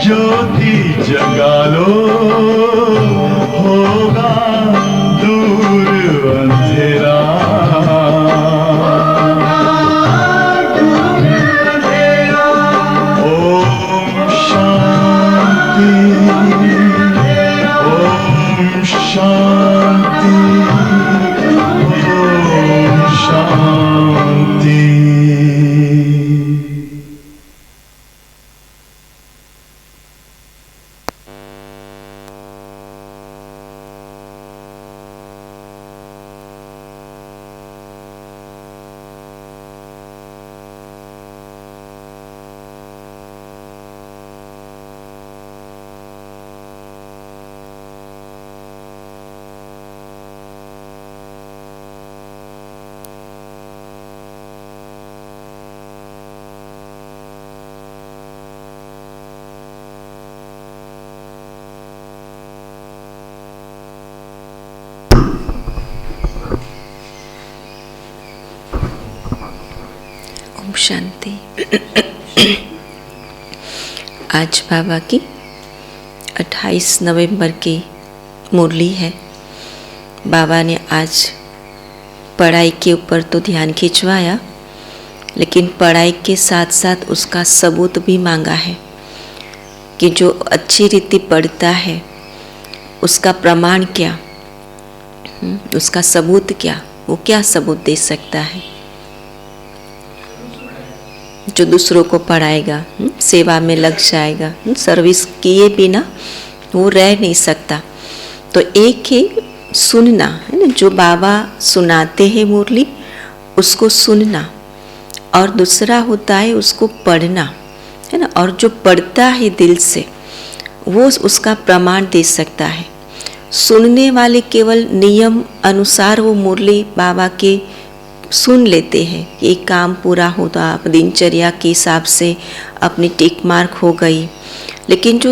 ज्योति जगा लो, होगा दूर अंधेरा। ओम शांति, ओम शांति, ओम शांति। शांति। आज बाबा की 28 नवंबर की मुरली है। बाबा ने आज पढ़ाई के ऊपर तो ध्यान खिंचवाया, लेकिन पढ़ाई के साथ साथ उसका सबूत भी मांगा है कि जो अच्छी रीति पढ़ता है उसका प्रमाण क्या, उसका सबूत क्या, वो क्या सबूत दे सकता है। जो दूसरों को पढ़ाएगा, सेवा में लग जाएगा, सर्विस किए बिना वो रह नहीं सकता। तो एक है सुनना, है ना, जो बाबा सुनाते हैं मुरली उसको सुनना, और दूसरा होता है उसको पढ़ना, है ना। और जो पढ़ता है दिल से वो उसका प्रमाण दे सकता है। सुनने वाले केवल नियम अनुसार वो मुरली बाबा के सुन लेते हैं, ये काम पूरा होता, दिनचर्या के हिसाब से अपनी टिक मार्क हो गई। लेकिन जो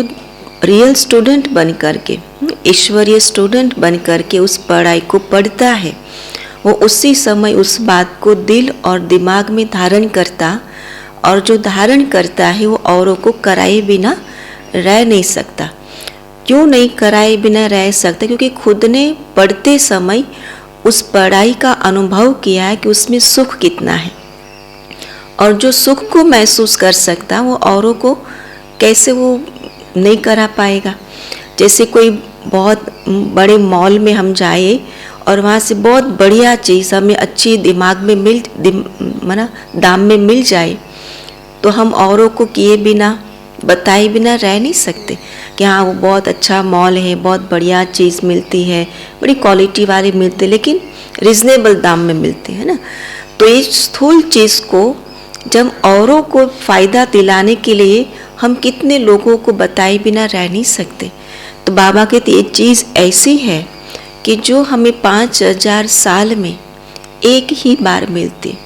रियल स्टूडेंट बन करके, ईश्वरीय स्टूडेंट बन करके उस पढ़ाई को पढ़ता है, वो उसी समय उस बात को दिल और दिमाग में धारण करता, और जो धारण करता है वो औरों को कराए बिना रह नहीं सकता। क्यों नहीं कराए बिना रह सकता? क्योंकि खुद ने पढ़ते समय उस पढ़ाई का अनुभव किया है कि उसमें सुख कितना है, और जो सुख को महसूस कर सकता वो औरों को कैसे वो नहीं करा पाएगा। जैसे कोई बहुत बड़े मॉल में हम जाए और वहाँ से बहुत बढ़िया चीज़ हमें अच्छी दिमाग में दाम में मिल जाए, तो हम औरों को किए बिना, बताए बिना रह नहीं सकते कि हाँ वो बहुत अच्छा मॉल है, बहुत बढ़िया चीज़ मिलती है, बड़ी क्वालिटी वाली मिलती है, लेकिन रिजनेबल दाम में मिलती है ना। तो ये स्थूल चीज़ को जब औरों को फ़ायदा दिलाने के लिए हम कितने लोगों को बताए बिना रह नहीं सकते। तो बाबा कहते ये चीज़ ऐसी है कि जो हमें 5000 साल में एक ही बार मिलती,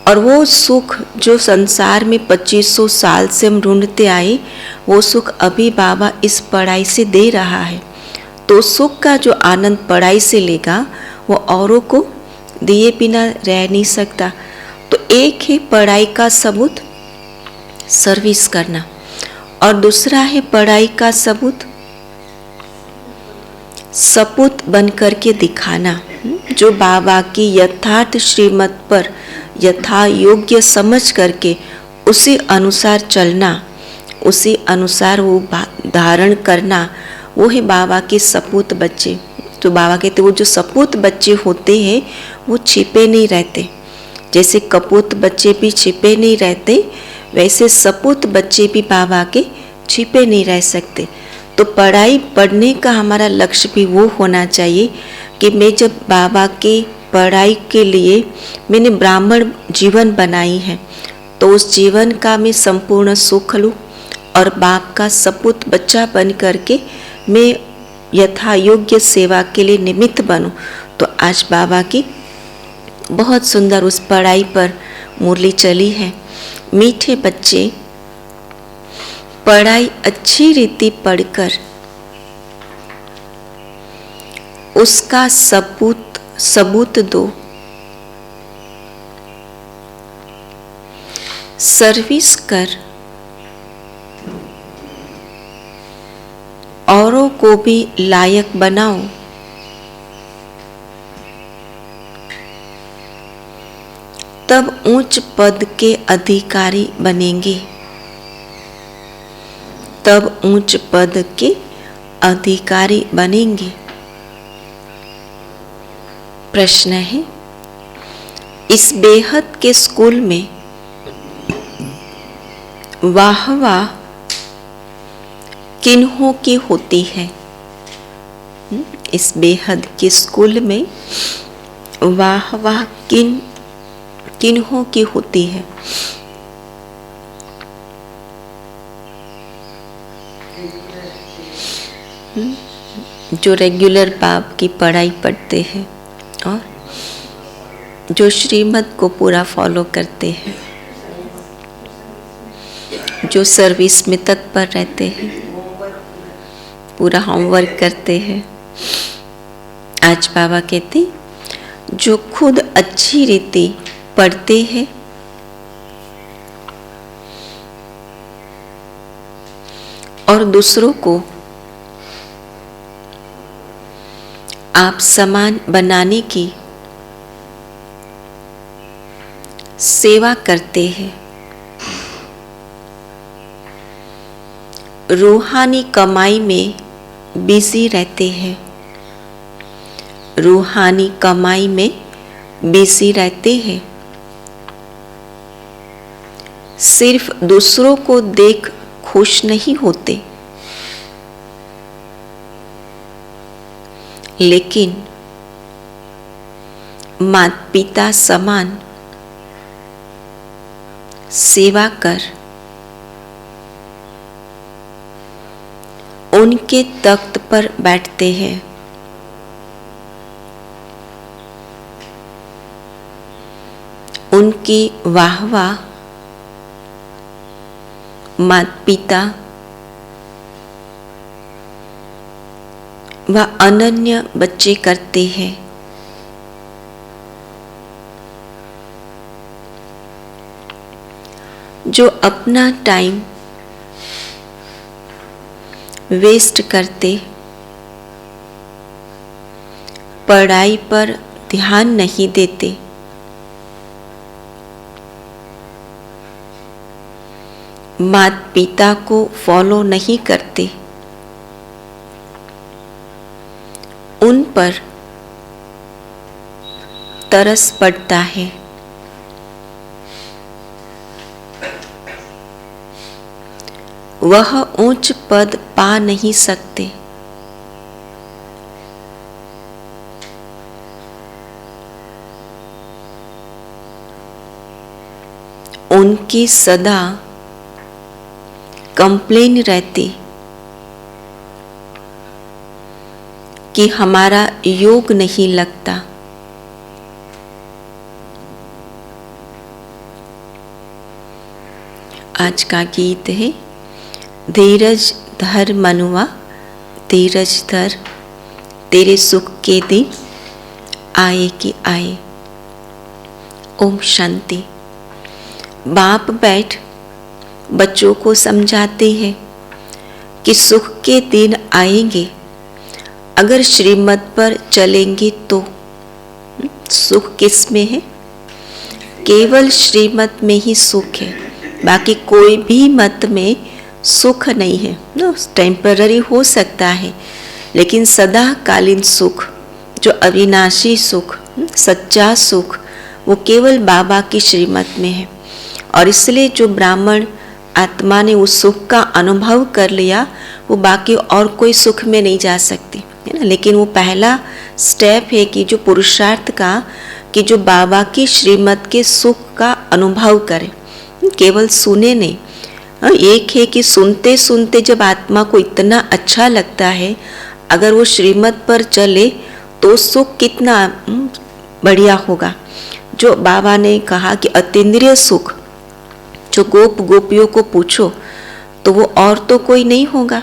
और वो सुख जो संसार में 2500 साल से हम ढूंढते आए, वो सुख अभी बाबा इस पढ़ाई से दे रहा है। तो सुख का जो आनंद पढ़ाई से लेगा वो औरों को दिए बिना रह नहीं सकता। तो एक है पढ़ाई का सबूत सर्विस करना, और दूसरा है पढ़ाई का सबूत सपूत बन करके दिखाना, जो बाबा की यथार्थ श्रीमत पर यथा योग्य समझ करके उसी अनुसार चलना, उसी अनुसार वो धारण करना, वो है बाबा के सपूत बच्चे। तो बाबा कहते वो जो सपूत बच्चे होते हैं वो छिपे नहीं रहते। जैसे कपूत बच्चे भी छिपे नहीं रहते, वैसे सपूत बच्चे भी बाबा के छिपे नहीं रह सकते। तो पढ़ाई पढ़ने का हमारा लक्ष्य भी वो होना चाहिए कि मैं जब बाबा के पढ़ाई के लिए मैंने ब्राह्मण जीवन बनाई है, तो उस जीवन का मैं संपूर्ण सुख लूँ और बाप का सपूत बच्चा बन करके मैं यथा योग्य सेवा के लिए निमित्त बनूं। तो आज बाबा की बहुत सुंदर उस पढ़ाई पर मुरली चली है। मीठे बच्चे पढ़ाई अच्छी रीति पढ़कर उसका सबूत दो, सर्विस कर को भी लायक बनाओ, तब ऊंच पद के अधिकारी बनेंगे, तब ऊंच पद के अधिकारी बनेंगे। प्रश्न है, इस बेहद के स्कूल में वाह वाह किन्हों की होती है? इस बेहद के स्कूल में वाह वाह किन्हों की होती है? जो रेगुलर बाप की पढ़ाई पढ़ते हैं और जो श्रीमत को पूरा फॉलो करते हैं, जो सर्विस में तत्पर रहते हैं, पूरा होमवर्क करते हैं। आज बाबा कहते, जो खुद अच्छी रीति पढ़ते हैं और दूसरों को आप समान बनाने की सेवा करते हैं, रूहानी कमाई में बिजी रहते हैं, रूहानी कमाई में बिजी रहते हैं, सिर्फ दूसरों को देख खुश नहीं होते, लेकिन माता पिता समान सेवा कर उनके तख्त पर बैठते हैं। उनकी वाहवाह माता पिता व अनन्य बच्चे करते हैं। जो अपना टाइम वेस्ट करते, पढ़ाई पर ध्यान नहीं देते, माता पिता को फॉलो नहीं करते, उन पर तरस पड़ता है। वह ऊंच पद पा नहीं सकते। उनकी सदा कंप्लेन रहती कि हमारा योग नहीं लगता। आज का गीत है, धीरज धर मनुआ, धीरज धर, तेरे सुख के दिन आए कि आए। ओम शांति। बाप बैठ बच्चों को समझाते हैं कि सुख के दिन आएंगे अगर श्रीमत पर चलेंगे तो। सुख किस में है? केवल श्रीमत में ही सुख है, बाकी कोई भी मत में सुख नहीं है। टेम्पररी हो सकता है, लेकिन सदाकालीन सुख, जो अविनाशी सुख, सच्चा सुख, वो केवल बाबा की श्रीमत में है। और इसलिए जो ब्राह्मण आत्मा ने उस सुख का अनुभव कर लिया, वो बाकी और कोई सुख में नहीं जा सकती, है ना। लेकिन वो पहला स्टेप है कि जो पुरुषार्थ का, कि जो बाबा की श्रीमत के सुख का अनुभव करे, केवल सुने नहीं। एक है कि सुनते सुनते जब आत्मा को इतना अच्छा लगता है, अगर वो श्रीमत पर चले तो सुख कितना बढ़िया होगा। जो बाबा ने कहा कि अतीन्द्रिय सुख, जो गोप गोपियों को पूछो तो वो और तो कोई नहीं होगा,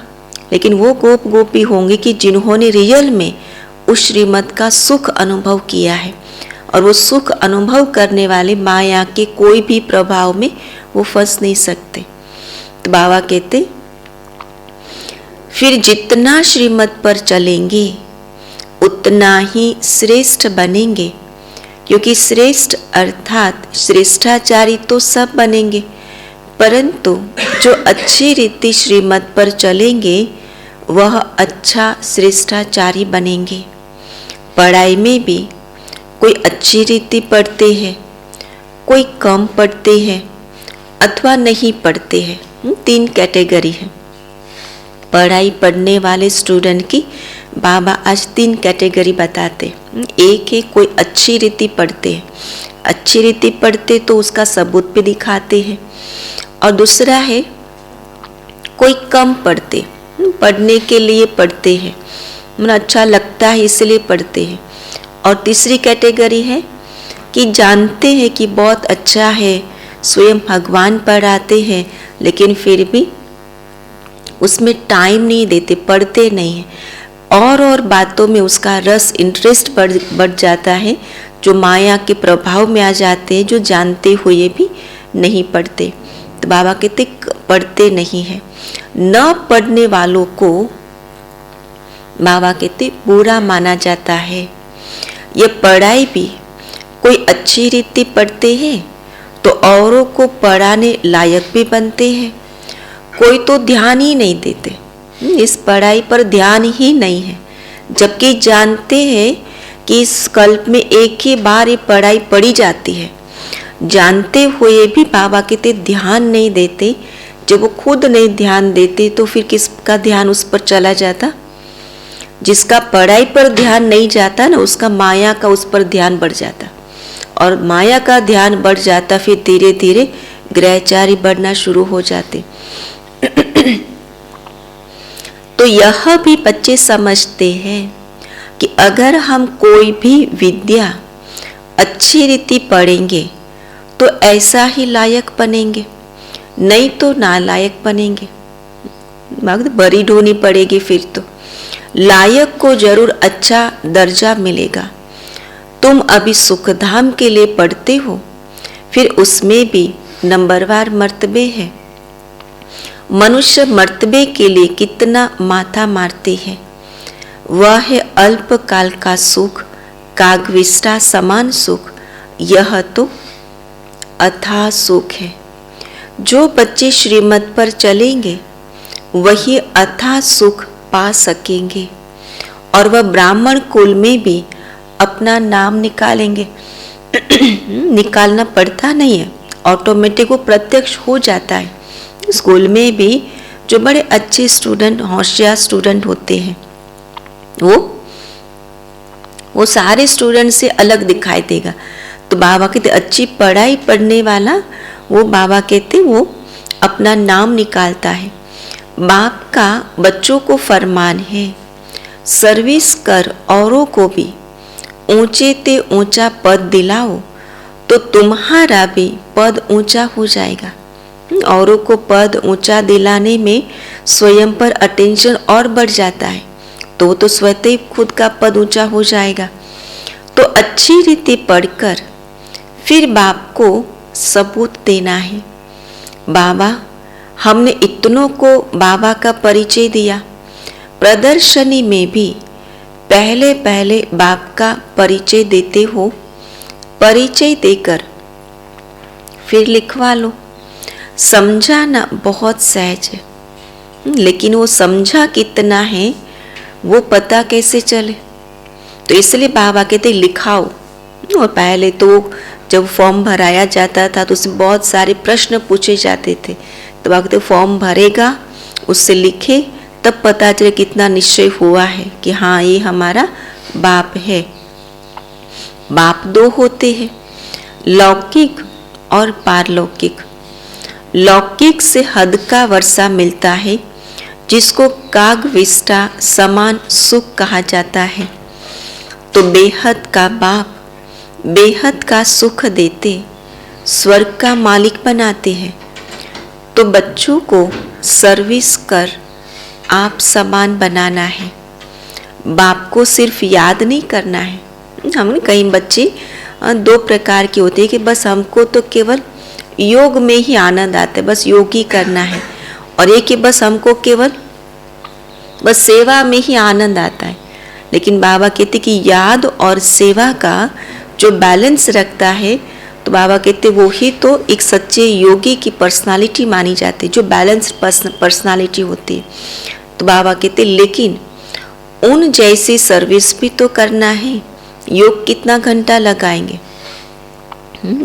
लेकिन वो गोप गोपी होंगे कि जिन्होंने रियल में उस श्रीमत का सुख अनुभव किया है। और वो सुख अनुभव करने वाले माया के कोई भी प्रभाव में वो फंस नहीं सकते। तो बाबा कहते, फिर जितना श्रीमत पर चलेंगे उतना ही श्रेष्ठ बनेंगे, क्योंकि श्रेष्ठ अर्थात श्रेष्ठाचारी तो सब बनेंगे, परंतु जो अच्छी रीति श्रीमत पर चलेंगे वह अच्छा श्रेष्ठाचारी बनेंगे। पढ़ाई में भी कोई अच्छी रीति पढ़ते हैं, कोई कम पढ़ते हैं अथवा नहीं पढ़ते हैं। 3 कैटेगरी है। पढ़ाई पढ़ने वाले स्टूडेंट की बाबा आज 3 कैटेगरी बताते। एक है कोई अच्छी रीति पढ़ते हैं, अच्छी रीति पढ़ते तो उसका सबूत भी दिखाते हैं। और दूसरा है कोई कम पढ़ते, पढ़ने के लिए पढ़ते हैं, मतलब अच्छा लगता है इसलिए पढ़ते हैं। और तीसरी कैटेगरी है कि जानते हैं कि बहुत अच्छा है, स्वयं भगवान पढ़ाते हैं, लेकिन फिर भी उसमें टाइम नहीं देते, पढ़ते नहीं हैं, और बातों में उसका रस इंटरेस्ट बढ़ जाता है, जो माया के प्रभाव में आ जाते हैं, जो जानते हुए भी नहीं पढ़ते। तो बाबा कहते पढ़ते नहीं है। न पढ़ने वालों को बाबा कहते बुरा माना जाता है। ये पढ़ाई भी कोई अच्छी रीति पढ़ते हैं तो औरों को पढ़ाने लायक भी बनते हैं, कोई तो ध्यान ही नहीं देते, इस पढ़ाई पर ध्यान ही नहीं है, जबकि जानते हैं कि इस कल्प में एक ही बार ये पढ़ाई पढ़ी जाती है, जानते हुए भी बाबा कहते ध्यान नहीं देते। जब वो खुद नहीं ध्यान देते तो फिर किसका ध्यान उस पर चला जाता? जिसका पढ़ाई पर ध्यान नहीं जाता ना, उसका माया का उस पर ध्यान बढ़ जाता, और माया का ध्यान बढ़ जाता, फिर धीरे धीरे ग्रहचारी बढ़ना शुरू हो जाते। तो यह भी बच्चे समझते हैं कि अगर हम कोई भी विद्या अच्छी रीति पढ़ेंगे तो ऐसा ही लायक बनेंगे, नहीं तो नालायक बनेंगे। बड़ी ढोनी पड़ेगी, फिर तो लायक को जरूर अच्छा दर्जा मिलेगा। तुम अभी सुखधाम के लिए पढ़ते हो, फिर उसमें भी नंबरवार मर्तबे है। मनुष्य मर्तबे के लिए कितना माथा मारते हैं, वह है अल्प काल का सुख, कागविष्टा समान सुख, यह तो अथाह सुख है। जो बच्चे श्रीमत पर चलेंगे वही अथाह सुख पा सकेंगे, और वह ब्राह्मण कुल में भी अपना नाम निकालेंगे। निकालना पड़ता नहीं है, ऑटोमेटिक वो प्रत्यक्ष हो जाता है। स्कूल में भी जो बड़े अच्छे स्टूडेंट, होशियार स्टूडेंट होते हैं, वो सारे स्टूडेंट से अलग दिखाई देगा। तो बाबा कहते अच्छी पढ़ाई पढ़ने वाला, वो बाबा कहते वो अपना नाम निकालता है। बाप का बच्चों को फरमान है, सर्विस कर औरों को भी ऊंचे ते ऊंचा पद दिलाओ, तो तुम्हारा भी पद ऊंचा हो जाएगा। औरों को पद ऊंचा दिलाने में स्वयं पर अटेंशन और बढ़ जाता है, तो स्वतः ही खुद का पद ऊंचा हो जाएगा। तो अच्छी रीति पढ़कर फिर बाप को सबूत देना है। बाबा, हमने इतनों को बाबा का परिचय दिया, प्रदर्शनी में भी पहले पहले बाप का परिचय देते हो, परिचय देकर फिर लिखवा लो। समझाना बहुत सहज है, लेकिन वो समझा कितना है वो पता कैसे चले? तो इसलिए बाबा कहते लिखाओ। और पहले तो जब फॉर्म भराया जाता था तो उसमें बहुत सारे प्रश्न पूछे जाते थे, तो बाबा कहते फॉर्म भरेगा, उससे लिखे, तब पता चले कितना निश्चय हुआ है कि हाँ ये हमारा बाप है। बाप 2 होते हैं, लौकिक और पारलौकिक। लौकिक से हद का वर्षा मिलता है, जिसको कागविष्टा समान सुख कहा जाता है। तो बेहद का बाप बेहद का सुख देते स्वर्ग का मालिक बनाते हैं। तो बच्चों को सर्विस कर आप समान बनाना है, बाप को सिर्फ याद नहीं करना है। हमने कई बच्चे 2 प्रकार के होते हैं कि बस हमको तो केवल योग में ही आनंद आता है, बस योग ही करना है, और एक कि बस हमको केवल बस सेवा में ही आनंद आता है। लेकिन बाबा कहते कि याद और सेवा का जो बैलेंस रखता है, तो बाबा कहते वो ही तो एक सच्चे योगी की पर्सनालिटी मानी जाती है, जो बैलेंस्ड पर्सनालिटी होती है। तो बाबा कहते लेकिन उन जैसी सर्विस भी तो करना है। योग कितना घंटा लगाएंगे?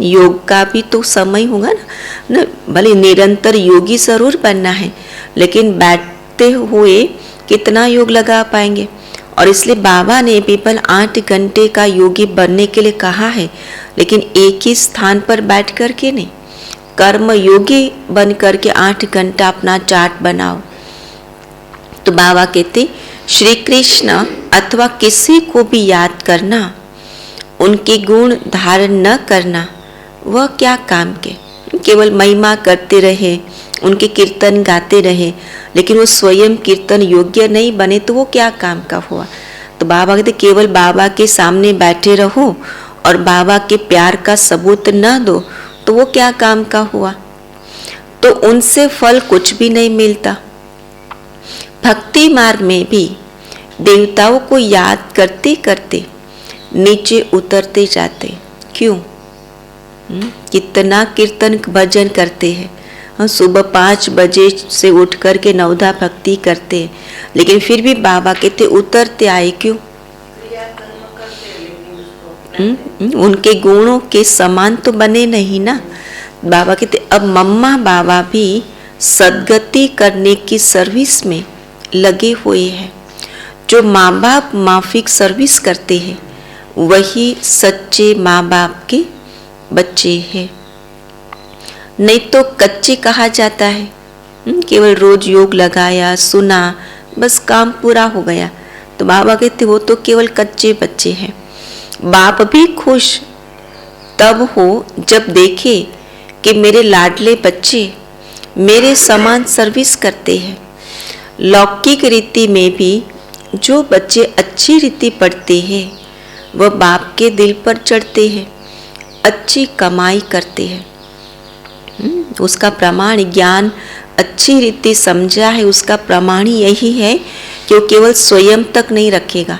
योग का भी तो समय होगा ना। भले निरंतर योगी जरूर बनना है, लेकिन बैठते हुए कितना योग लगा पाएंगे? और इसलिए बाबा ने केवल 8 घंटे का योगी बनने के लिए कहा है, लेकिन एक ही स्थान पर बैठ कर के नहीं। कर्म योगी बन करके 8 घंटा अपना चार्ट बनाओ। तो बाबा कहते श्री कृष्ण अथवा किसी को भी याद करना, उनके गुण धारण न करना, वह क्या काम के? केवल महिमा करते रहे, उनके कीर्तन गाते रहे, लेकिन वो स्वयं कीर्तन योग्य नहीं बने तो वो क्या काम का हुआ? तो बाबा कहते केवल बाबा के सामने बैठे रहो और बाबा के प्यार का सबूत न दो तो वो क्या काम का हुआ? तो उनसे फल कुछ भी नहीं मिलता। भक्ति मार्ग में भी देवताओं को याद करते करते नीचे उतरते जाते। क्यों? कितना कीर्तन भजन करते हैं, सुबह 5 बजे से उठ कर के नवधा भक्ति करते हैं, लेकिन फिर भी बाबा कहते उतरते आए क्यों? उनके गुणों के समान तो बने नहीं ना। बाबा कहते अब मम्मा बाबा भी सदगति करने की सर्विस में लगे हुए हैं। जो माँ बाप माफिक सर्विस करते हैं वही सच्चे माँ बाप के बच्चे हैं, नहीं तो कच्चे कहा जाता है। केवल रोज योग लगाया, सुना, बस काम पूरा हो गया। तो बाबा कहते वो तो केवल कच्चे बच्चे हैं। बाप भी खुश तब हो जब देखे कि मेरे लाडले बच्चे मेरे समान सर्विस करते हैं। लौकिक रीति में भी जो बच्चे अच्छी रीति पढ़ते हैं वह बाप के दिल पर चढ़ते हैं, अच्छी कमाई करते हैं। उसका प्रमाण ज्ञान अच्छी रीति समझा है, उसका प्रमाण ही यही है कि वो केवल स्वयं तक नहीं रखेगा,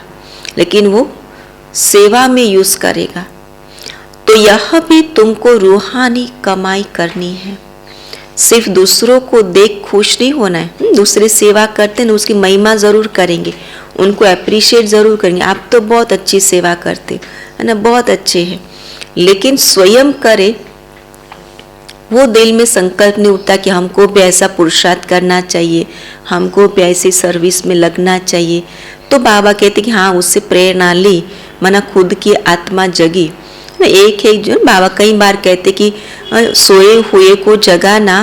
लेकिन वो सेवा में यूज करेगा। तो यह भी तुमको रूहानी कमाई करनी है। सिर्फ दूसरों को देख खुश नहीं होना है। दूसरे सेवा करते हैं, उसकी महिमा जरूर करेंगे, उनको अप्रिशिएट जरूर करेंगे, आप तो बहुत अच्छी सेवा करते है ना, बहुत अच्छे हैं, लेकिन स्वयं करे वो दिल में संकल्प नहीं उठता कि हमको भी ऐसा पुरुषार्थ करना चाहिए, हमको भी ऐसी सर्विस में लगना चाहिए। तो बाबा कहते कि हाँ, उससे प्रेरणा ली, मना खुद की आत्मा जगी। एक है जो बाबा कई बार कहते कि सोए हुए को जगाना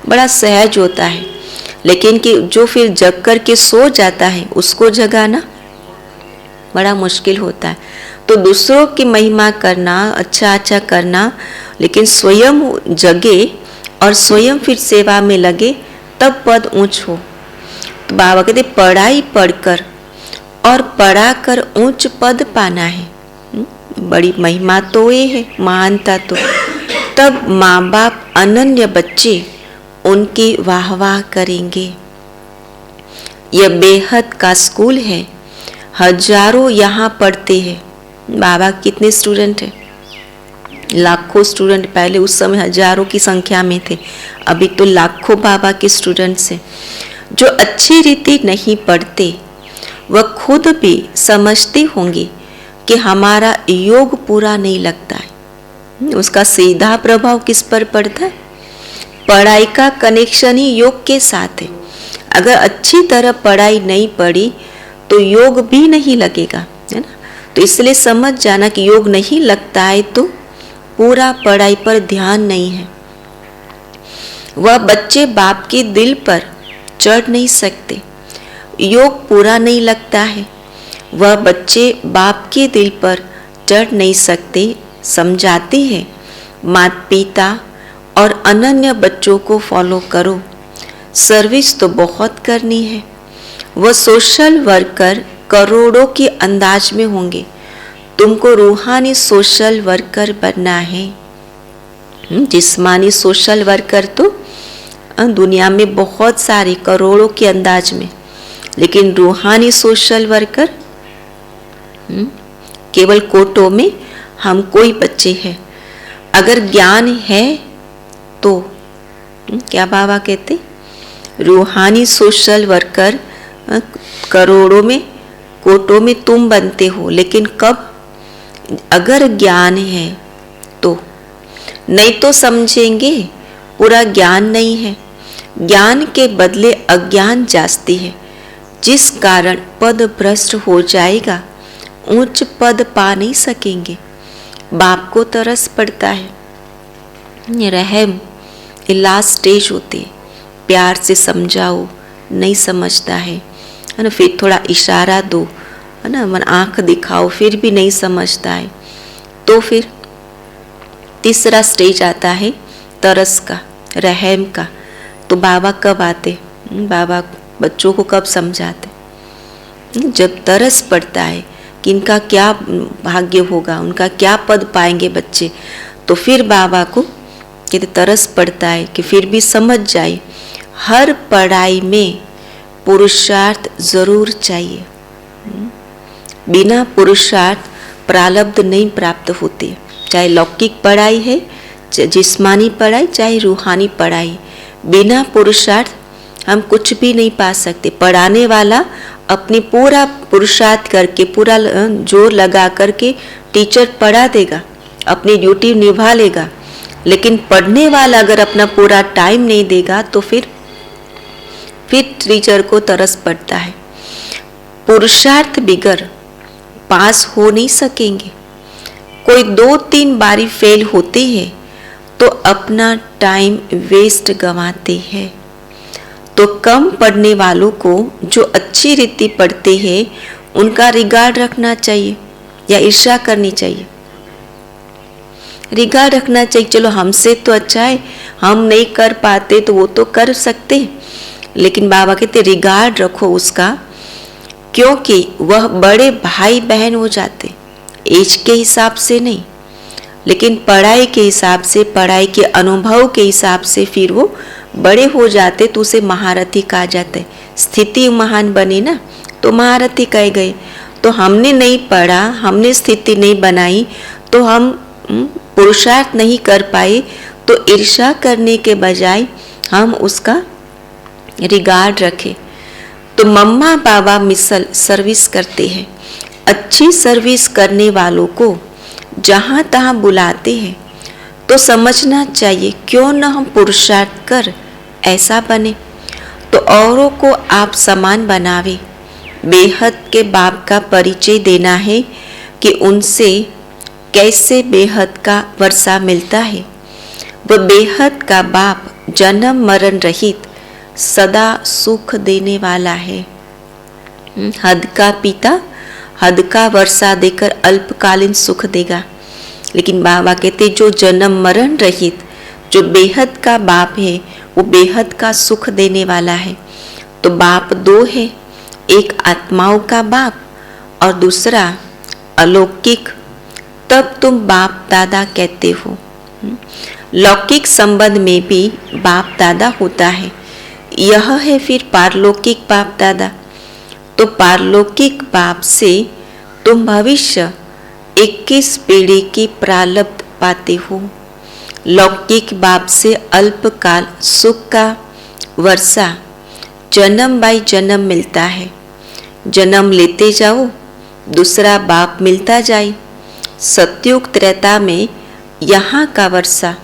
बड़ा सहज होता है, लेकिन कि जो फिर जग कर के सो जाता है उसको जगाना बड़ा मुश्किल होता है। तो दूसरों की महिमा करना, अच्छा अच्छा करना, लेकिन स्वयं जगे और स्वयं फिर सेवा में लगे, तब पद ऊंच हो। तो बाबा कहते पढ़ाई पढ़कर और पढ़ाकर ऊंच पद पाना है, बड़ी महिमा तो ये है, महानता तो। तब माँ बाप अनन्य बच्चे उनकी वाह वाह करेंगे। यह बेहद का स्कूल है, हजारों यहाँ पढ़ते हैं। बाबा कितने स्टूडेंट हैं? लाखों स्टूडेंट। पहले उस समय हजारों की संख्या में थे, अभी तो लाखों बाबा के स्टूडेंट्स हैं। जो अच्छी रीति नहीं पढ़ते वह खुद भी समझते होंगे कि हमारा योग पूरा नहीं लगता है। उसका सीधा प्रभाव किस पर पड़ता है? पढ़ाई का कनेक्शन ही योग के साथ है। अगर अच्छी तरह पढ़ाई नहीं पढ़ी तो योग भी नहीं लगेगा, है ना। तो इसलिए समझ जाना कि योग नहीं लगता है तो पूरा पढ़ाई पर ध्यान नहीं है। वह बच्चे बाप के दिल पर चढ़ नहीं सकते, योग पूरा नहीं लगता है। वह बच्चे बाप के दिल पर चढ़ नहीं सकते। समझाते हैं माता पिता और अनन्य बच्चों को फॉलो करो, सर्विस तो बहुत करनी है। वह सोशल वर्कर करोड़ों के अंदाज में होंगे, तुमको रूहानी सोशल वर्कर बनना है। जिस्मानी सोशल वर्कर तो दुनिया में बहुत सारे करोड़ों के अंदाज में, लेकिन रूहानी सोशल वर्कर केवल कोटों में हम कोई बच्चे हैं। अगर ज्ञान है तो क्या बाबा कहते, रूहानी सोशल वर्कर करोड़ों में कोटों में तुम बनते हो, लेकिन कब, अगर ज्ञान है तो। नहीं तो समझेंगे पूरा ज्ञान नहीं है, ज्ञान के बदले अज्ञान जास्ती है, जिस कारण पद भ्रष्ट हो जाएगा, उच्च पद पा नहीं सकेंगे। बाप को तरस पड़ता है, ये रहम, ये लास्ट स्टेज होती है, प्यार से समझाओ, नहीं समझता है ना, फिर थोड़ा इशारा दो, है ना, मन आंख दिखाओ, फिर भी नहीं समझता है, तो फिर तीसरा स्टेज आता है तरस का, रहम का। तो बाबा कब आते, बाबा बच्चों को कब समझाते, जब तरस पड़ता है कि इनका क्या भाग्य होगा, उनका क्या पद पाएंगे बच्चे, तो फिर बाबा को कहते तरस पड़ता है कि फिर भी समझ जाए, हर पढ़ाई में पुरुषार्थ जरूर चाहिए। बिना पुरुषार्थ प्रारब्ध नहीं प्राप्त होते, चाहे लौकिक पढ़ाई है, जिस्मानी पढ़ाई, चाहे रूहानी पढ़ाई, बिना पुरुषार्थ हम कुछ भी नहीं पा सकते। पढ़ाने वाला अपनी पूरा पुरुषार्थ करके, पूरा जोर लगा करके टीचर पढ़ा देगा, अपनी ड्यूटी निभा लेगा, लेकिन पढ़ने वाला अगर अपना पूरा टाइम नहीं देगा तो फिर टीचर को तरस पड़ता है। पुरुषार्थ बिगर पास हो नहीं सकेंगे। कोई 2-3 बारी फेल होते हैं तो अपना टाइम वेस्ट गंवाते हैं। तो कम पढ़ने वालों को जो अच्छी रीति पढ़ते हैं उनका रिगार्ड रखना चाहिए या ईर्ष्या करनी चाहिए? रिगार्ड रखना चाहिए, चलो हमसे तो अच्छा है, हम नहीं कर पाते तो वो तो कर सकते, लेकिन बाबा कहते रिगार्ड रखो उसका, क्योंकि वह बड़े भाई बहन हो जाते, एज के हिसाब से नहीं, लेकिन पढ़ाई के हिसाब से, पढ़ाई के अनुभव के हिसाब से फिर वो बड़े हो जाते, तो उसे महारथी कहा जाता है। स्थिति महान बनी ना तो महारथी कहे गए। तो हमने नहीं पढ़ा, हमने स्थिति नहीं बनाई, तो हम पुरुषार्थ नहीं कर पाए, तो ईर्ष्या करने के बजाय हम उसका रिगार्ड रखें। तो मम्मा बाबा मिसल सर्विस करते हैं, अच्छी सर्विस करने वालों को जहाँ तहाँ बुलाते हैं, तो समझना चाहिए क्यों न हम पुरुषार्थ कर ऐसा बने, तो औरों को आप समान बनावे। बेहद के बाप का परिचय देना है कि उनसे कैसे बेहद का वर्षा मिलता है। वह बेहद का बाप जन्म मरण रहित सदा सुख देने वाला है। हद का पिता हद का वर्षा देकर अल्पकालीन सुख देगा, लेकिन बाबा कहते जो जन्म मरण रहित, जो बेहद का बाप है, वो बेहद का सुख देने वाला है। तो बाप दो है, एक आत्माओं का बाप और दूसरा अलौकिक, तब तुम बाप दादा कहते हो। लौकिक संबंध में भी बाप दादा होता है, यह है फिर पारलौकिक बाप दादा। तो पारलौकिक बाप से तुम भविष्य 21 पीढ़ी की प्रारब्ध पाते हो। लौकिक बाप से अल्पकाल सुख का वर्षा जन्म बाई जन्म मिलता है। जन्म लेते जाओ, दूसरा बाप मिलता जाए। सतयुग त्रेता में यहाँ का वर्षा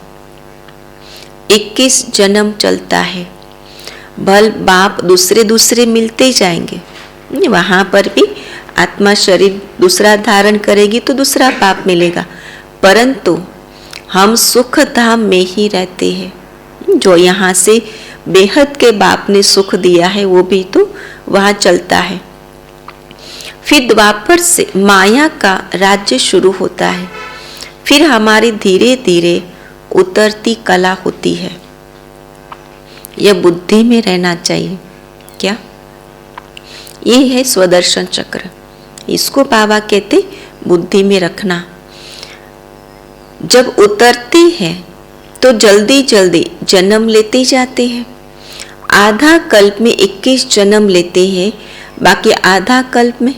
21 जन्म चलता है। भल बाप दूसरे दूसरे मिलते जाएंगे, वहाँ पर भी आत्मा शरीर दूसरा धारण करेगी तो दूसरा बाप मिलेगा, परंतु हम सुख धाम में ही रहते हैं। जो यहाँ से बेहद के बाप ने सुख दिया है वो भी तो वहाँ चलता है। फिर द्वापर से माया का राज्य शुरू होता है, फिर हमारी धीरे धीरे उतरती कला होती है। यह बुद्धि में रहना चाहिए। क्या ये है स्वदर्शन चक्र, इसको बाबा कहते बुद्धि में रखना। जब उतरते हैं तो जल्दी जल्दी जन्म लेते जाते हैं। आधा कल्प में 21 जन्म लेते हैं, बाकी आधा कल्प में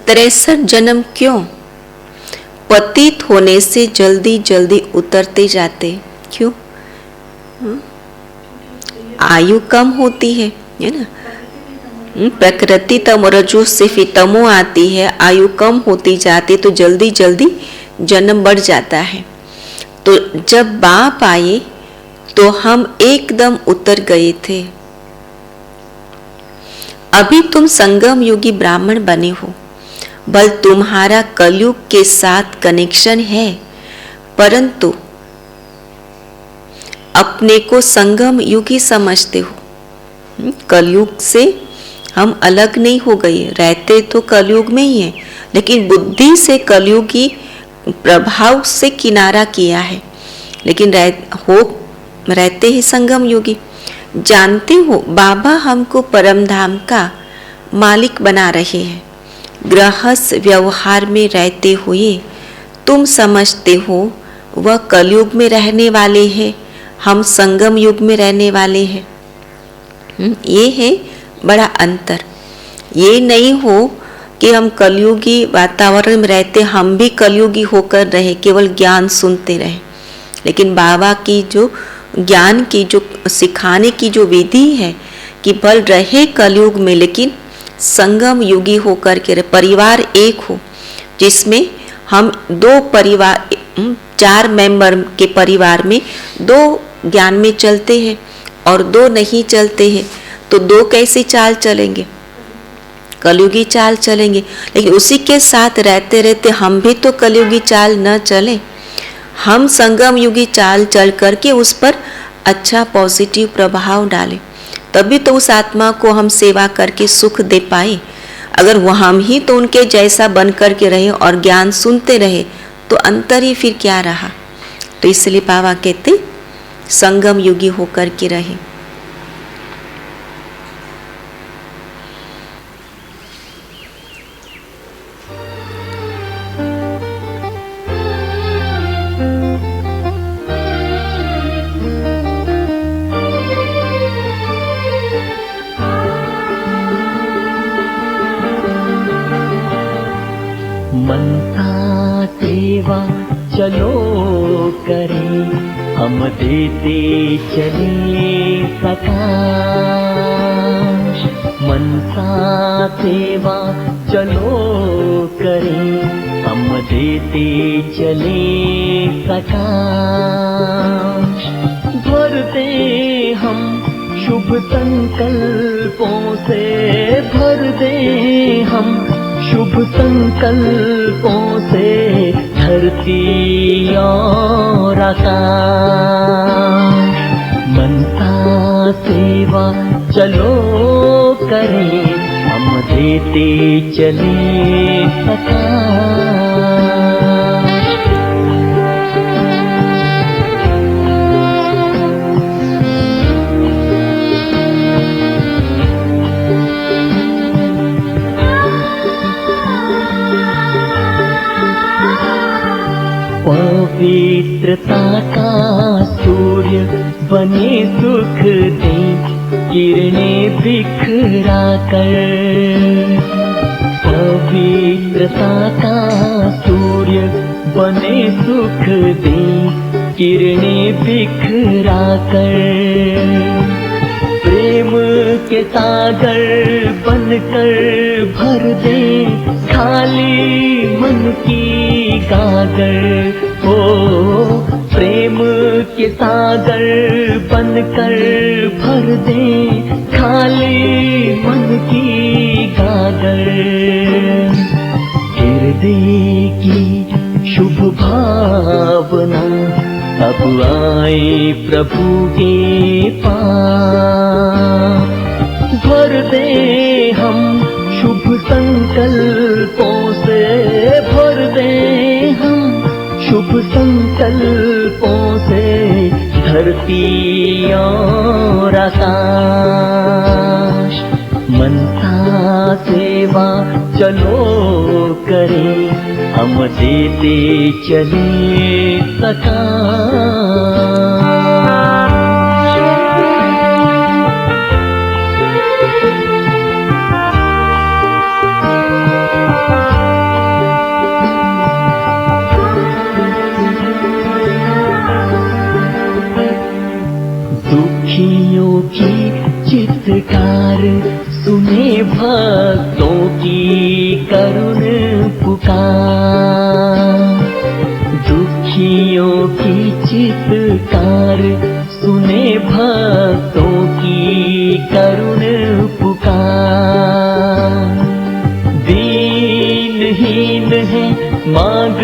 63 जन्म क्यों? पतित होने से जल्दी जल्दी उतरते जाते, क्यों? आयु कम होती है ना। प्रकृति तमो रजो से फिर तमो आती है, आयु कम होती जाती तो जल्दी जल्दी जन्म बढ़ जाता है। तो जब बाप आए तो हम एकदम उतर गए थे। अभी तुम संगम योगी ब्राह्मण बने हो, बल तुम्हारा कलयुग के साथ कनेक्शन है, परंतु अपने को संगम युगी समझते हो। कलयुग से हम अलग नहीं हो गए, रहते तो कलयुग में ही है, लेकिन बुद्धि से कलयुगी प्रभाव से किनारा किया है, लेकिन रहते ही संगम योगी। जानते हो बाबा हमको परम धाम का मालिक बना रहे हैं। गृहस्थ व्यवहार में रहते हुए तुम समझते हो वह कलयुग में रहने वाले हैं, हम संगम युग में रहने वाले हैं। ये है बड़ा अंतर। ये नहीं हो कि हम कलयुगी वातावरण में रहते, हम भी कलयुगी होकर रहे, केवल ज्ञान सुनते रहे। लेकिन बाबा की जो ज्ञान की जो सिखाने की जो विधि है कि बल रहे कलयुग में, लेकिन संगम युगी होकर के परिवार एक हो, जिसमें हम 2 परिवार 4 मेंबर के परिवार में 2 ज्ञान में चलते हैं और 2 नहीं चलते हैं, तो 2 कैसे चाल चलेंगे? कलयुगी चाल चलेंगे। लेकिन उसी के साथ रहते रहते हम भी तो कलयुगी चाल न चले, हम संगम युगी चाल चल करके उस पर अच्छा पॉजिटिव प्रभाव डालें, तभी तो उस आत्मा को हम सेवा करके सुख दे पाए। अगर वो हम ही तो उनके जैसा बन करके रहे और ज्ञान सुनते रहे तो अंतर ही फिर क्या रहा। तो इसलिए बाबा कहते संगम युगी होकर के रहे। मनसा सेवा चलो करें, हम देते चले प्रकाश। मनसा सेवा चलो करें, हम देते चले प्रकाश। भरते हम शुभ संकल्पों से, भर दे हम शुभ संकल्पों से धरती और आकाश। मनसा सेवा चलो करें, हम देते चले प्रकाश। पवित्रता का सूर्य बने सुख दे, किरणें बिखरा कर। पवित्रता का सूर्य बने सुख दे, किरणें बिखरा कर। प्रेम के सागर बनकर भर दे खाली मन की गागर। हो प्रेम के सागर बनकर भर दे खाली मन की गागर। हृदय की शुभ भावना अब आए प्रभु के पास। भर दे हम शुभ संकल्पों से, भर दे हम शुभ संकल्पों से धरती और आकाश। मनसा सेवा चलो करें, हम देते चले प्रकाश। सुने भक्तों की करुण पुकार, दुखियों की चित्कार, सुने भक्तों की करुण पुकार। दीनहीन है मांग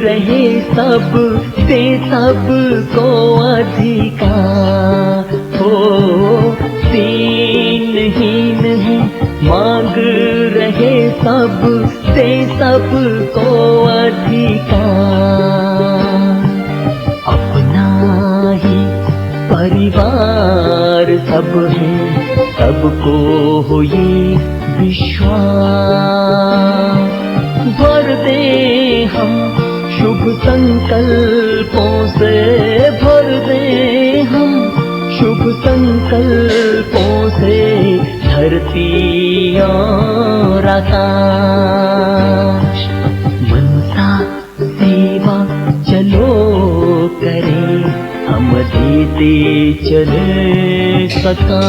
रहे सब से सबको अधिकार, हो दीनहीन है मांग रहे सब से सबको अधिकार। अपना ही परिवार सब है, सबको हो ये विश्वास, भर दे हम शुभ संकल्पों से, भर दे हम शुभ संकल्पों से धरती और आकाश। मनसा सेवा चलो करें, हम देते चले सका।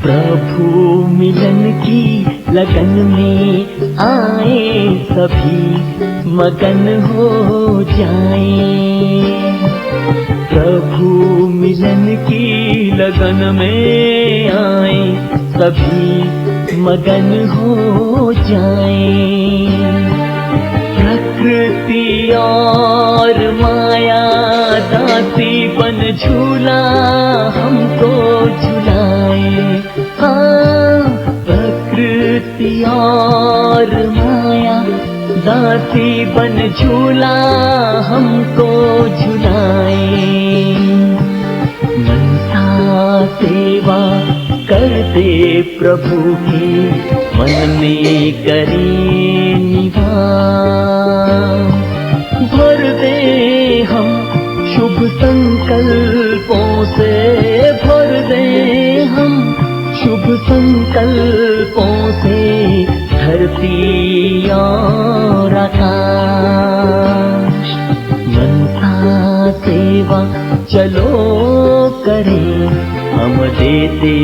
प्रभु मिलन की लगन में आए सभी मगन हो जाए, प्रभु मिलन की लगन में आए सभी मगन हो जाए। प्रकृति और माया दासी बन झूला हमको झुलाए, हाँ प्रकृति और माया दासी बन झूला हमको झुलाए। मनसा सेवा करते प्रभु के मन में करे निवास, भर दे हम शुभ संकल्पों से, भर दे हम शुभ संकल्पों से धरती और आकाश। मनसा सेवा चलो करें, हम देते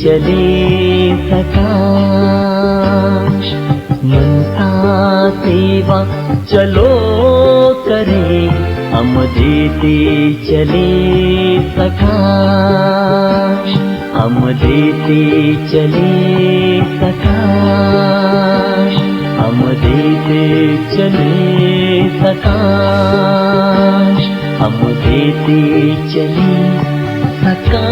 चले सकाश। मनसा सेवा चलो करें, हम देते चले सकाश, हम देते चले सकाश, हम देते चले सकाश, हम देते चले सकाश।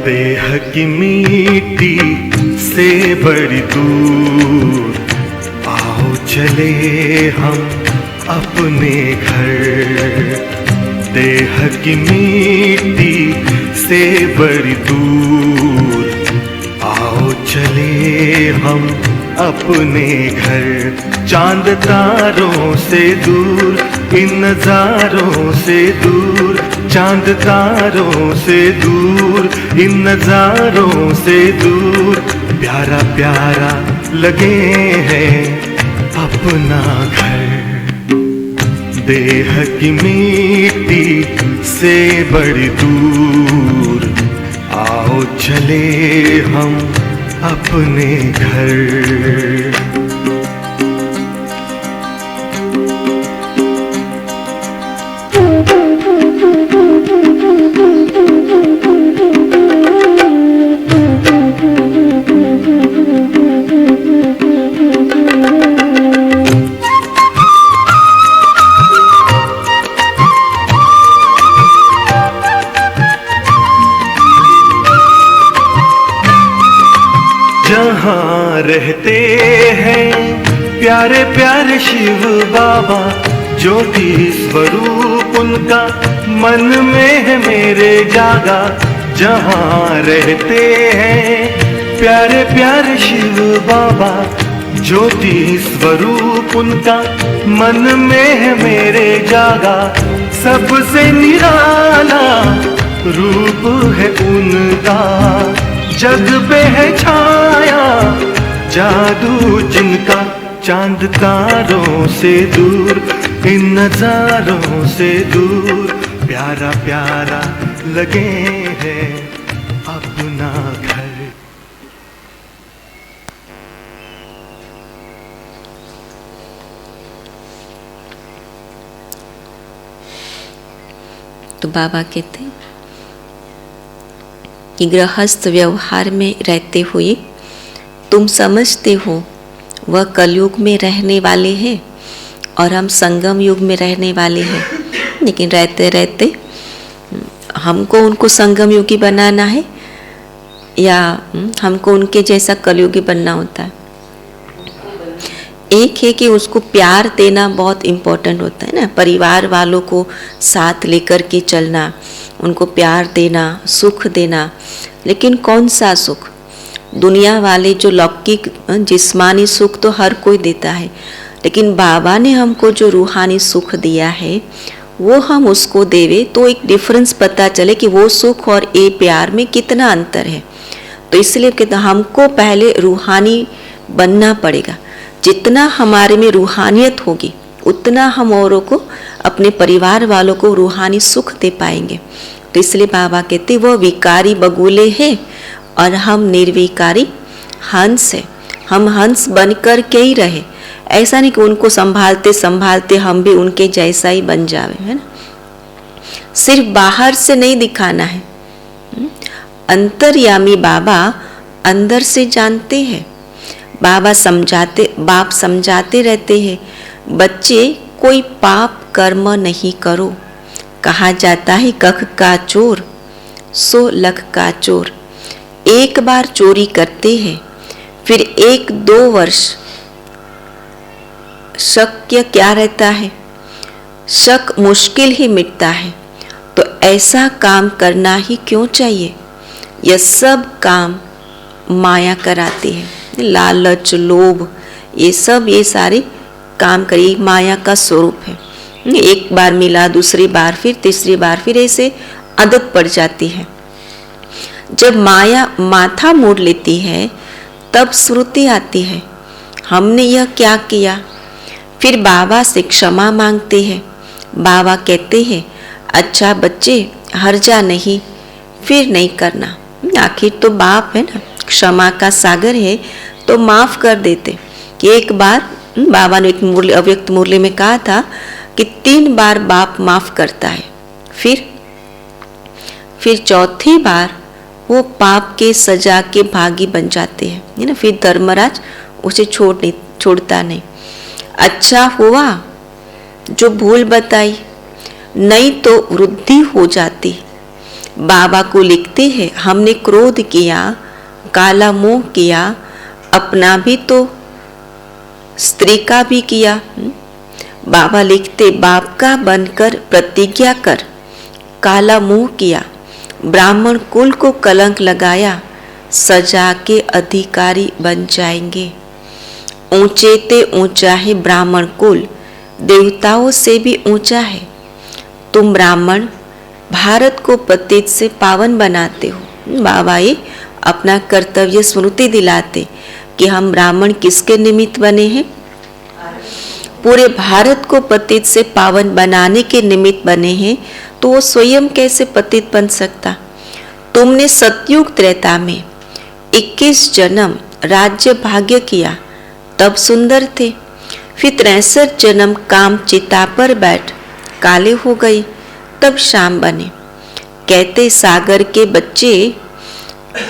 देह की मिट्टी से बड़ी दूर, आओ चले हम अपने घर। देह की मिट्टी से बड़ी दूर, आओ चले हम अपने घर। चांद तारों से दूर, इन नजारों से दूर, चांद तारों से दूर, इन नजारों से दूर, प्यारा प्यारा लगे हैं अपना घर। देह की मिट्टी से बड़ी दूर, आओ चले हम अपने घर। जहाँ रहते हैं प्यारे प्यारे शिव बाबा, ज्योति स्वरूप उनका मन में है मेरे जागा। जहाँ रहते हैं प्यारे प्यारे शिव बाबा, ज्योति स्वरूप उनका मन में है मेरे जागा। सबसे निराला रूप है उनका, जग पे है छाया जादू जिनका। चांद तारों से दूर, इन नजारों से दूर, प्यारा प्यारा लगे है अपना घर। तो बाबा कहते हैं कि गृहस्थ व्यवहार में रहते हुए तुम समझते हो वह कलयुग में रहने वाले हैं और हम संगम युग में रहने वाले हैं, लेकिन रहते रहते हमको उनको संगम युगी बनाना है या हमको उनके जैसा कलयुगी बनना होता है। एक है कि उसको प्यार देना बहुत इम्पोर्टेंट होता है ना, परिवार वालों को साथ लेकर के चलना, उनको प्यार देना, सुख देना। लेकिन कौन सा सुख? दुनिया वाले जो लौकिक जिस्मानी सुख तो हर कोई देता है, लेकिन बाबा ने हमको जो रूहानी सुख दिया है वो हम उसको देवे तो एक डिफरेंस पता चले कि वो सुख और ये प्यार में कितना अंतर है। तो इसलिए कहते हमको पहले रूहानी बनना पड़ेगा। जितना हमारे में रूहानियत होगी उतना हम औरों को, अपने परिवार वालों को रूहानी सुख दे पाएंगे। तो इसलिए बाबा कहते वो विकारी बगुले हैं और हम निर्विकारी हंस है। हम हंस बनकर के ही रहे, ऐसा नहीं कि उनको संभालते संभालते हम भी उनके जैसा ही बन जावे, है ना। सिर्फ बाहर से नहीं दिखाना है, अंतर्यामी बाबा अंदर से जानते हैं। बाप समझाते रहते हैं, बच्चे कोई पाप कर्म नहीं करो। कहा जाता है कख का चोर सो लख का चोर। एक बार चोरी करते हैं फिर 1-2 वर्ष शक क्या रहता है, शक मुश्किल ही मिटता है। तो ऐसा काम करना ही क्यों चाहिए? यह सब काम माया कराती है, लालच लोभ ये सब, ये सारे काम करी माया का स्वरूप है। एक बार मिला, दूसरी बार, फिर तीसरी बार, फिर ऐसे आदत पड़ जाती है। जब माया माथा मोड़ लेती है तब स्मृति आती है, हमने यह क्या किया। फिर बाबा से क्षमा मांगते हैं। बाबा कहते हैं अच्छा बच्चे हर्जा नहीं, फिर नहीं करना। आखिर तो बाप है ना, क्षमा का सागर है, तो माफ कर देते। कि एक बार बाबा ने एक अव्यक्त मुरली में कहा था कि 3 बार बाप माफ करता है, फिर चौथी बार वो पाप के सजा के भागी बन जाते हैं, है ना। फिर धर्मराज उसे छोड़ता नहीं। अच्छा हुआ जो भूल बताई, नहीं तो वृद्धि हो जाती। बाबा को लिखते हैं हमने क्रोध किया, काला मोह किया, अपना भी तो स्त्री का भी किया। बाबा लिखते बाप का बनकर प्रतिज्ञा कर, काला मोह किया, ब्राह्मण कुल को कलंक लगाया, सजा के अधिकारी बन जाएंगे। ऊंचे ते ऊंचा है ब्राह्मण कुल, देवताओं से भी ऊंचा है। तुम ब्राह्मण भारत को पतित से पावन बनाते हो। बाबा ये अपना कर्तव्य स्मृति दिलाते कि हम ब्राह्मण किसके निमित्त बने हैं? पूरे भारत को पतित से पावन बनाने के निमित्त बने हैं। तो वो स्वयं कैसे पतित बन सकता? तुमने सतयुग त्रेता में 21 जन्म राज्य भाग्य किया, तब सुंदर थे। फिर 63 जन्म काम चिता पर बैठ काले हो गए, तब शाम बने। कहते सागर के बच्चे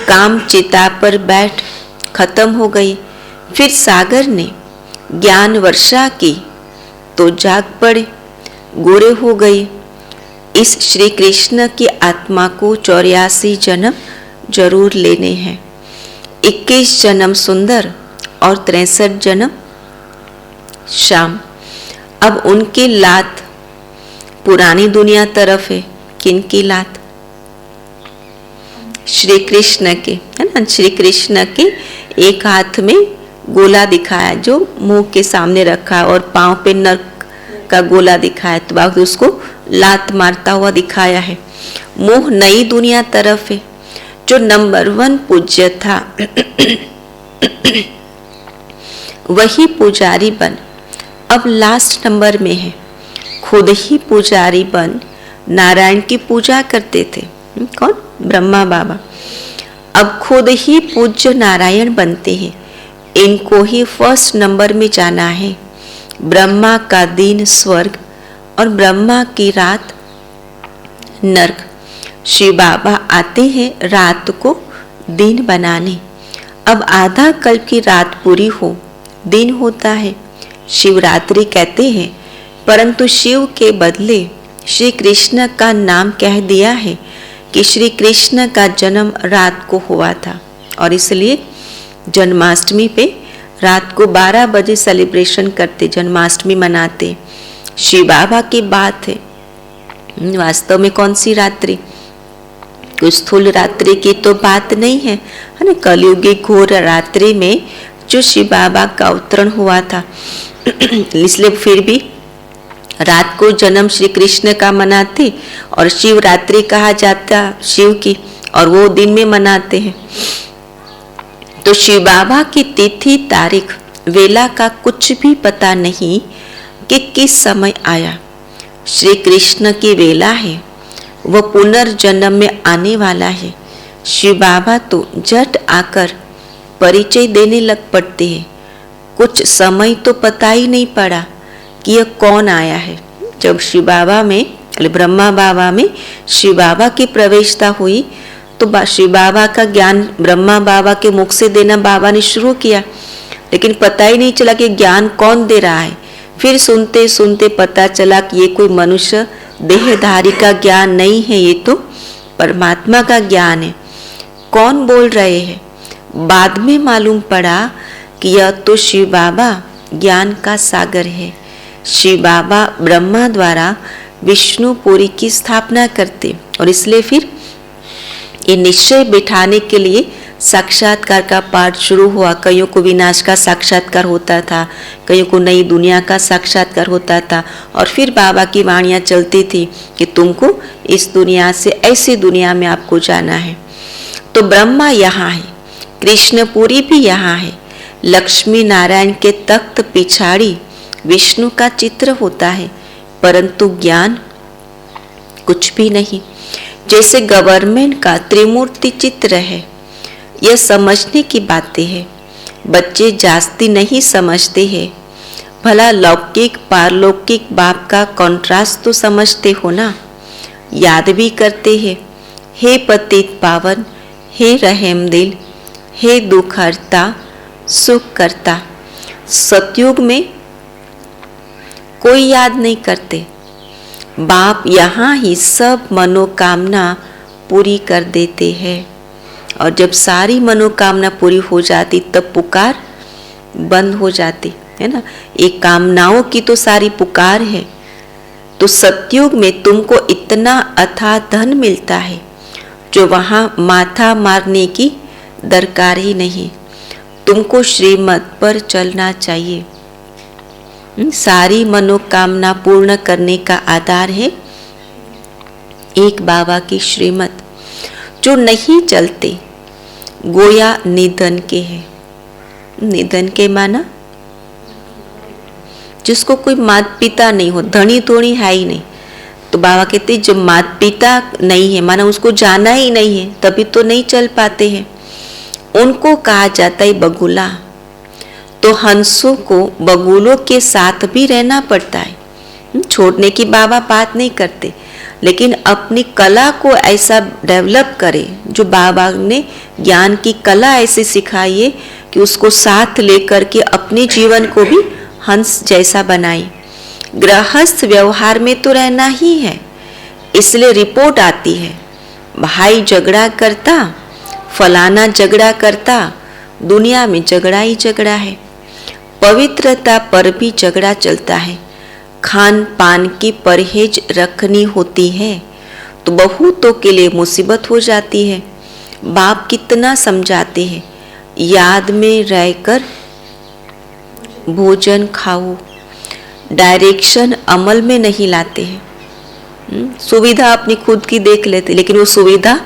काम चिता पर बैठ खत्म हो गई। फिर सागर ने ज्ञान वर्षा की तो जाग पड़े, गोरे हो गए। इस श्री कृष्ण की आत्मा को 84 जन्म जरूर लेने हैं। 21 जन्म सुंदर और 63 जन्म शाम। अब उनकी लात पुरानी दुनिया तरफ है। किनकी लात? श्री कृष्ण के, है ना। श्री कृष्ण के एक हाथ में गोला दिखाया जो मुंह के सामने रखा है और पांव पे नर्क का गोला दिखाया, तो बाबा उसको लात मारता हुआ दिखाया है। मुंह नई दुनिया तरफ है। जो नंबर 1 पूज्य था वही पुजारी बन अब लास्ट नंबर में है। खुद ही पुजारी बन नारायण की पूजा करते थे। कौन? ब्रह्मा बाबा। अब खुद ही पूज्य नारायण बनते हैं। इनको ही फर्स्ट नंबर में जाना है। ब्रह्मा का दिन स्वर्ग और ब्रह्मा की रात नर्क। शिव बाबा आते हैं रात को दिन बनाने। अब आधा कल्प की रात पूरी हो, दिन होता है, शिवरात्रि कहते हैं। परंतु शिव के बदले श्री कृष्ण का नाम कह दिया है कि श्री कृष्ण का जन्म रात को हुआ था, और इसलिए जन्माष्टमी पे रात को 12 बजे सेलिब्रेशन करते, जन्माष्टमी मनाते। शिव बाबा की बात है। वास्तव में कौन सी रात्रि? कोई स्थूल रात्रि की तो बात नहीं है, है ना। कलयुगी घोर रात्रि में जो शिव बाबा का अवतरण हुआ था, इसलिए फिर भी रात को जन्म श्री कृष्ण का मनाते और शिवरात्रि कहा जाता शिव की, और वो दिन में मनाते हैं। तो शिव बाबा की तिथि, तारीख, वेला का कुछ भी पता नहीं कि किस समय आया। श्री कृष्ण की वेला है, वह पुनर्जन्म में आने वाला है। शिव बाबा तो झट आकर परिचय देने लग पड़ते हैं। कुछ समय तो पता ही नहीं पड़ा कि यह कौन आया है। जब शिव बाबा में, ब्रह्मा बाबा में शिव बाबा की प्रवेशता हुई तो शिव बाबा का ज्ञान ब्रह्मा बाबा के मुख से देना बाबा ने शुरू किया, लेकिन पता ही नहीं चला कि ज्ञान कौन दे रहा है। फिर सुनते सुनते पता चला कि ये कोई मनुष्य देहधारी का ज्ञान नहीं है, ये तो परमात्मा का ज्ञान है। कौन बोल रहे हैं? बाद में मालूम पड़ा कि यह तो शिव बाबा ज्ञान का सागर है। शिव बाबा ब्रह्मा द्वारा विष्णुपुरी की स्थापना करते, और इसलिए फिर ये निश्चय बिठाने के लिए साक्षात्कार का पाठ शुरू हुआ। कईयों को विनाश का साक्षात्कार होता था, कईयों को नई दुनिया का साक्षात्कार होता था, और फिर बाबा की वाणियाँ चलती थी कि तुमको इस दुनिया से ऐसी दुनिया में आपको जाना है। तो ब्रह्मा यहाँ है, कृष्णपुरी भी यहाँ है। लक्ष्मी नारायण के तख्त पिछाड़ी विष्णु का चित्र होता है, परंतु ज्ञान कुछ भी नहीं। जैसे गवर्नमेंट का त्रिमूर्ति चित्र है, यह समझने की बातें हैं। बच्चे जास्ती नहीं समझते हैं। भला लौकिक पारलौकिक बाप का कॉन्ट्रास्ट तो समझते हो ना, याद भी करते हैं। हे पतित पावन, हे रहम दिल, हे दुख हरता, सुख करता। सतयुग में कोई याद नहीं करते। बाप यहाँ ही सब मनोकामना पूरी कर देते हैं, और जब सारी मनोकामना पूरी हो जाती तब पुकार बंद हो जाती है ना। एक कामनाओं की तो सारी पुकार है। तो सतयुग में तुमको इतना अथाह धन मिलता है जो वहाँ माथा मारने की दरकार ही नहीं। तुमको श्रीमत पर चलना चाहिए। सारी मनोकामना पूर्ण करने का आधार है एक बाबा की श्रीमत। जो नहीं चलते गोया निधन के हैं। निधन के माना जिसको कोई माता पिता नहीं हो, धनी थोड़ी है ही नहीं। तो बाबा कहते जो माता पिता नहीं है, माना उसको जाना ही नहीं है, तभी तो नहीं चल पाते हैं। उनको कहा जाता है बगुला। तो हंसों को बगुलों के साथ भी रहना पड़ता है। छोड़ने की बाबा बात नहीं करते, लेकिन अपनी कला को ऐसा डेवलप करे। जो बाबा ने ज्ञान की कला ऐसे सिखाई है कि उसको साथ लेकर के अपने जीवन को भी हंस जैसा बनाए। गृहस्थ व्यवहार में तो रहना ही है, इसलिए रिपोर्ट आती है भाई झगड़ा करता, फलाना झगड़ा करता, दुनिया में झगड़ा ही झगड़ा है, पवित्रता पर भी झगड़ा चलता है। खान पान की परहेज रखनी होती है तो बहुतों के लिए मुसीबत हो जाती है। बाप कितना समझाते हैं, याद में रहकर भोजन खाओ, डायरेक्शन अमल में नहीं लाते हैं। सुविधा अपनी खुद की देख लेते, लेकिन वो सुविधा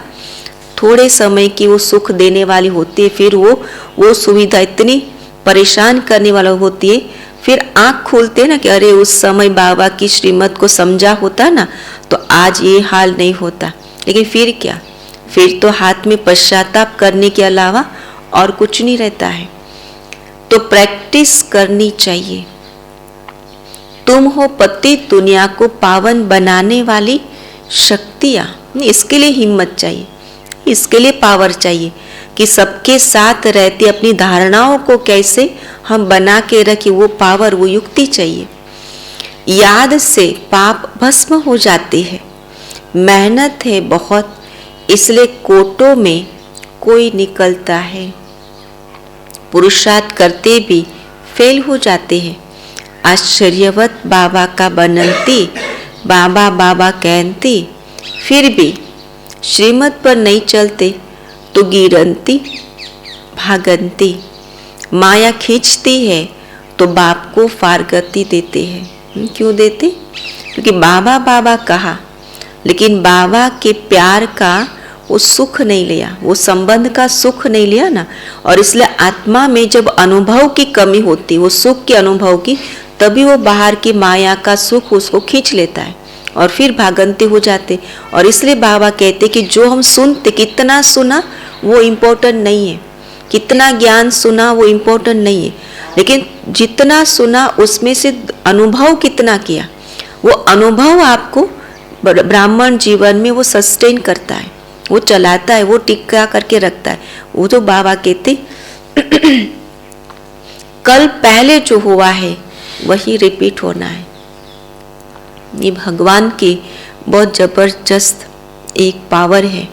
थोड़े समय की वो सुख देने वाली होती है, फिर वो सुविधा इतनी परेशान करने वाला होती है। फिर आँख खोलते ना कि अरे उस समय बाबा की श्रीमत को समझा होता ना तो आज ये हाल नहीं होता। लेकिन फिर क्या, फिर तो हाथ में पश्चाताप करने के अलावा और कुछ नहीं रहता है। तो प्रैक्टिस करनी चाहिए। तुम हो पति दुनिया को पावन बनाने वाली शक्तियाँ, इसके लिए हिम्मत चाहिए, इसके लिए पावर चाहिए कि सबके साथ रहते अपनी धारणाओं को कैसे हम बना के रखें, वो पावर, वो युक्ति चाहिए। याद से पाप भस्म हो जाते हैं। मेहनत है बहुत, इसलिए कोटों में कोई निकलता है। पुरुषार्थ करते भी फेल हो जाते हैं। आश्चर्यवत बाबा का बनती, बाबा बाबा कहती, फिर भी श्रीमत पर नहीं चलते तो गिरंती भागंती। माया खींचती है तो बाप को फारगती देते हैं। क्यों देते? क्योंकि बाबा बाबा कहा, लेकिन बाबा के प्यार का वो सुख नहीं लिया, वो संबंध का सुख नहीं लिया ना। और इसलिए आत्मा में जब अनुभव की कमी होती, वो सुख के अनुभव की, तभी वो बाहर की माया का सुख उसको खींच लेता है और फिर भागंते हो जाते। और इसलिए बाबा कहते कि जो हम सुनते, कितना सुना वो इम्पोर्टेंट नहीं है, कितना ज्ञान सुना वो इम्पोर्टेंट नहीं है, लेकिन जितना सुना उसमें से अनुभव कितना किया, वो अनुभव आपको ब्राह्मण जीवन में वो सस्टेन करता है, वो चलाता है, वो टिका करके रखता है। वो तो बाबा कहते कल पहले जो हुआ है वही रिपीट होना है। ये भगवान की बहुत जबरदस्त एक पावर है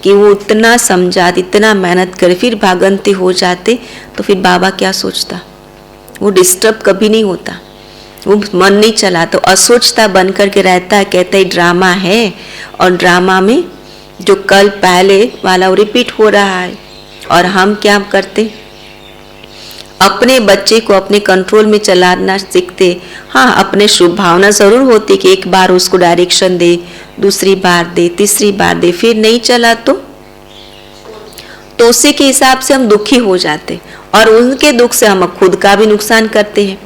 कि वो इतना समझा, इतना मेहनत करे, फिर भागंते हो जाते तो फिर बाबा क्या सोचता? वो डिस्टर्ब कभी नहीं होता, वो मन नहीं चलाता, असोचता बन करके रहता है। कहता है ड्रामा है और ड्रामा में जो कल पहले वाला वो रिपीट हो रहा है। और हम क्या करते? अपने बच्चे को अपने कंट्रोल में चलाना सीखते। हाँ, अपने शुभ भावना जरूर होती कि एक बार उसको डायरेक्शन दे, दूसरी बार दे, तीसरी बार दे, फिर नहीं चला तो उसी के हिसाब से हम दुखी हो जाते और उनके दुख से हम खुद का भी नुकसान करते हैं।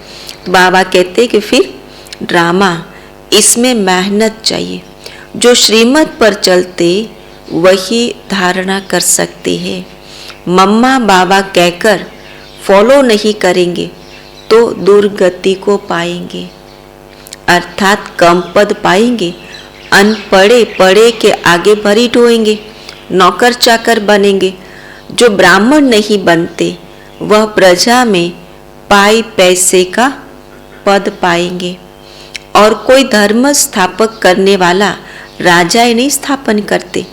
तो बाबा कहते कि फिर ड्रामा, इसमें मेहनत चाहिए। जो श्रीमत पर चलते वही धारणा कर सकते हैं। मम्मा बाबा कहकर फॉलो नहीं करेंगे तो दुर्गति को पाएंगे, अर्थात कम पद पाएंगे। अनपढ़े पढ़े के आगे भरी ढोएंगे, नौकर चाकर बनेंगे। जो ब्राह्मण नहीं बनते वह प्रजा में पाई पैसे का पद पाएंगे। और कोई धर्म स्थापक करने वाला राजा ही नहीं स्थापन करते,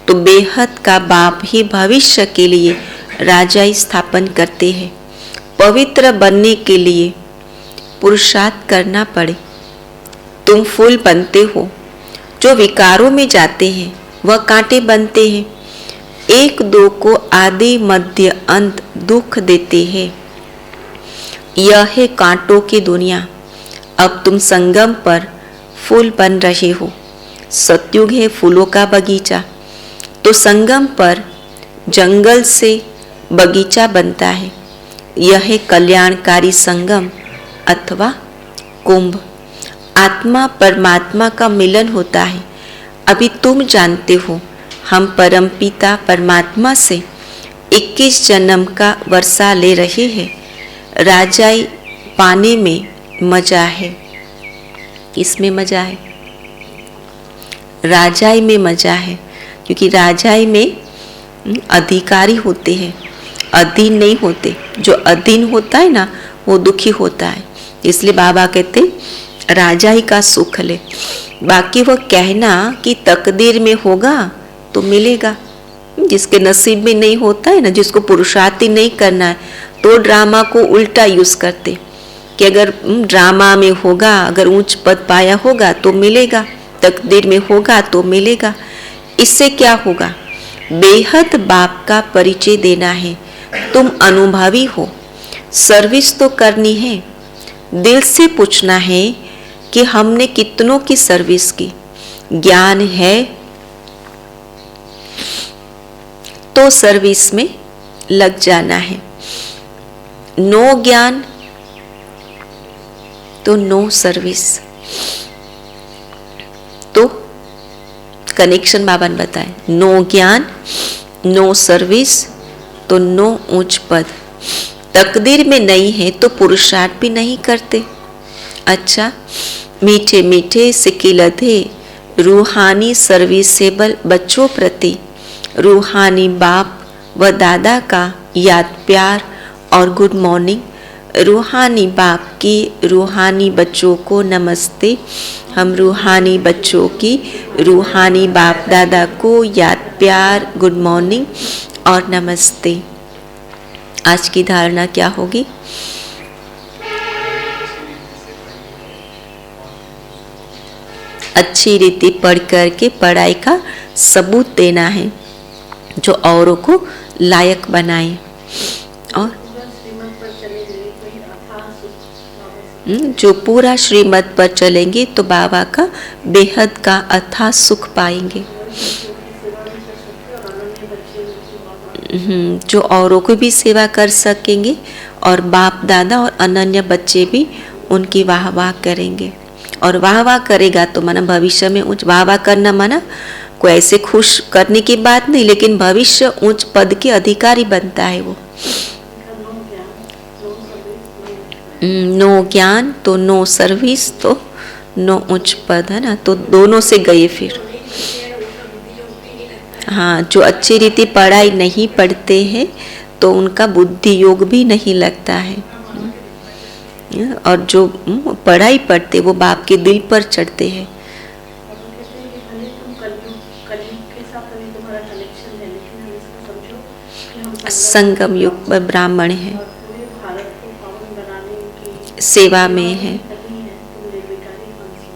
तो बेहद का बाप ही भविष्य के लिए राजा ही स्थापन करते हैं। पवित्र बनने के लिए पुरुषार्थ करना पड़े। तुम फूल बनते हो, जो विकारों में जाते हैं वह कांटे बनते हैं। एक दो को आदि मध्य अंत दुख देते हैं। यह है कांटों की दुनिया। अब तुम संगम पर फूल बन रहे हो। सतयुग है फूलों का बगीचा, तो संगम पर जंगल से बगीचा बनता है। यह है कल्याणकारी संगम अथवा कुंभ। आत्मा परमात्मा का मिलन होता है। अभी तुम जानते हो हम परमपिता परमात्मा से 21 जन्म का वर्षा ले रहे हैं। राजाई पाने में मजा है। इसमें मजा है, राजाई में मजा है, क्योंकि राजाई में अधिकारी होते हैं, अधीन नहीं होते। जो अधीन होता है ना वो दुखी होता है। इसलिए बाबा कहते राजाई का सुख ले। बाकी वो कहना कि तकदीर में होगा तो मिलेगा, जिसके नसीब में नहीं होता है ना, जिसको पुरुषार्थ ही नहीं करना है, तो ड्रामा को उल्टा यूज करते कि अगर ड्रामा में होगा, अगर उच्च पद पाया होगा तो मिलेगा, तकदीर में होगा तो मिलेगा। इससे क्या होगा? बेहद बाप का परिचय देना है। तुम अनुभवी हो, सर्विस तो करनी है। दिल से पूछना है कि हमने कितनों की सर्विस की। ज्ञान है तो सर्विस में लग जाना है। नो ज्ञान तो नो सर्विस। तो कनेक्शन बाबा ने बताए, नो ज्ञान नो सर्विस तो नो उच्च पद। तकदीर में नहीं है तो पुरुषार्थ भी नहीं करते। अच्छा, मीठे मीठे सिकिलधे रूहानी सर्विसेबल बच्चों प्रति रूहानी बाप व दादा का याद प्यार और गुड मॉर्निंग। रूहानी बाप की रूहानी बच्चों को नमस्ते। हम रूहानी बच्चों की रूहानी बाप दादा को याद प्यार, गुड मॉर्निंग और नमस्ते। आज की धारणा क्या होगी? अच्छी रीति पढ़ करके पढ़ाई का सबूत देना है जो औरों को लायक बनाए। और जो पूरा श्रीमत पर चलेंगे तो बाबा का बेहद का अथाह सुख पाएंगे। जो औरों को भी सेवा कर सकेंगे और बाप दादा और अनन्य बच्चे भी उनकी वाह वाह करेंगे। और वाह वाह करेगा तो माना भविष्य में उच्च, वाह वाह करना माना कोई ऐसे खुश करने की बात नहीं, लेकिन भविष्य उच्च पद के अधिकारी बनता है वो। नो ज्ञान तो नो सर्विस तो नो उच्च पद, है ना। तो दोनों से गए फिर। हाँ, जो अच्छी रीति पढ़ाई नहीं पढ़ते हैं तो उनका बुद्धि योग भी नहीं लगता है। और जो पढ़ाई पढ़ते वो बाप के दिल पर चढ़ते हैं। संगम युग में ब्राह्मण है, सेवा में है,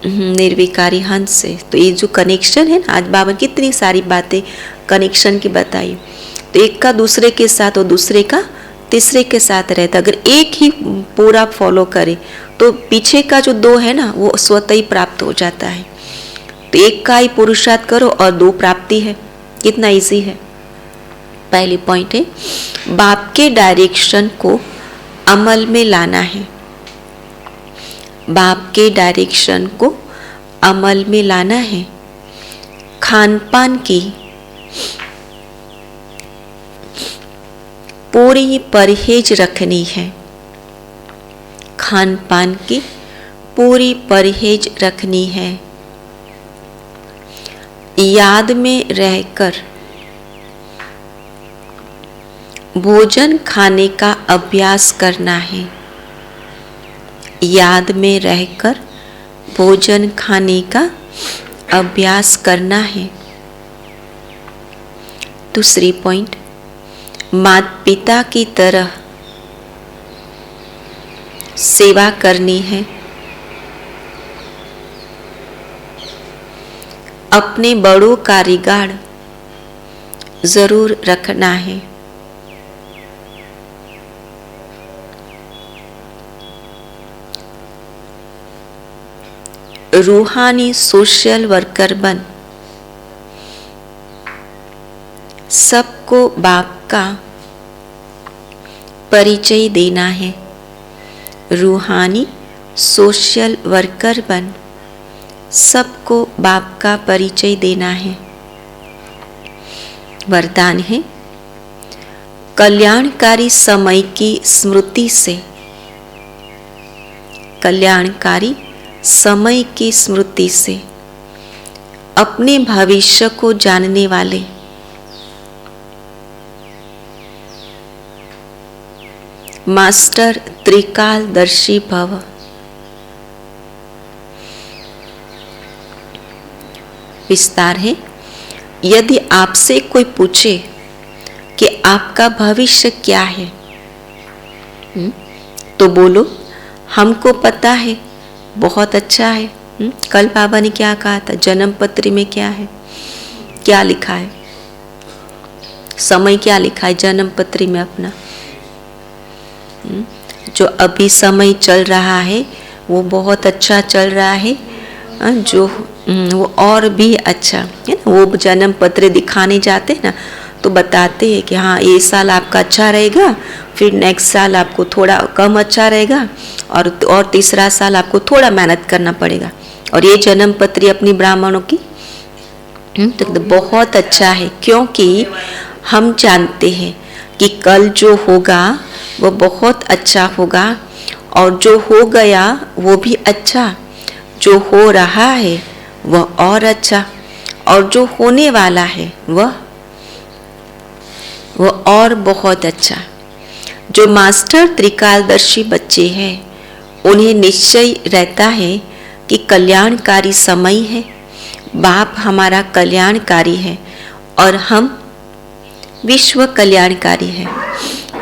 निर्विकारी हंस से। तो ये जो कनेक्शन है ना, आज बाबा कितनी सारी बातें कनेक्शन की बताई। तो एक का दूसरे के साथ और दूसरे का तीसरे के साथ रहता। अगर एक ही पूरा फॉलो करे तो पीछे का जो दो है ना वो स्वतः ही प्राप्त हो जाता है। तो एक का ही पुरुषार्थ करो और दो प्राप्ति है। कितना इजी है। पहली पॉइंट है, बाप के डायरेक्शन को अमल में लाना है। बाप के डायरेक्शन को अमल में लाना है। खान पान की पूरी परहेज रखनी है। खान पान की पूरी परहेज रखनी है। याद में रहकर भोजन खाने का अभ्यास करना है। याद में रहकर भोजन खाने का अभ्यास करना है। दूसरी पॉइंट, माता पिता की तरह सेवा करनी है। अपने बड़ों का रिगार्ड जरूर रखना है। रूहानी सोशल वर्कर बन सबको बाप का परिचय देना है। रूहानी सोशल वर्कर बन सबको बाप का परिचय देना है। वरदान है, कल्याणकारी समय की स्मृति से, कल्याणकारी समय की स्मृति से अपने भविष्य को जानने वाले मास्टर त्रिकालदर्शी भव। विस्तार है, यदि आपसे कोई पूछे कि आपका भविष्य क्या है। तो बोलो हमको पता है, बहुत अच्छा है। कल बाबा ने क्या कहा था, जन्म पत्री में क्या है, क्या लिखा है, समय क्या लिखा है जन्म पत्री में अपना। जो अभी समय चल रहा है वो बहुत अच्छा चल रहा है, जो वो और भी अच्छा है ना। वो जन्म पत्र दिखाने जाते हैं ना तो बताते हैं कि हाँ ये साल आपका अच्छा रहेगा, फिर नेक्स्ट साल आपको थोड़ा कम अच्छा रहेगा, और तीसरा साल आपको थोड़ा मेहनत करना पड़ेगा। और ये जन्म पत्री अपनी ब्राह्मणों की तो बहुत अच्छा है, क्योंकि हम जानते हैं कि कल जो होगा वो बहुत अच्छा होगा, और जो हो गया वो भी अच्छा, जो हो रहा है वह और अच्छा, और जो होने वाला है वह और बहुत अच्छा। जो मास्टर त्रिकालदर्शी बच्चे हैं उन्हें निश्चय रहता है कि कल्याणकारी समय है, बाप हमारा कल्याणकारी है और हम विश्व कल्याणकारी है,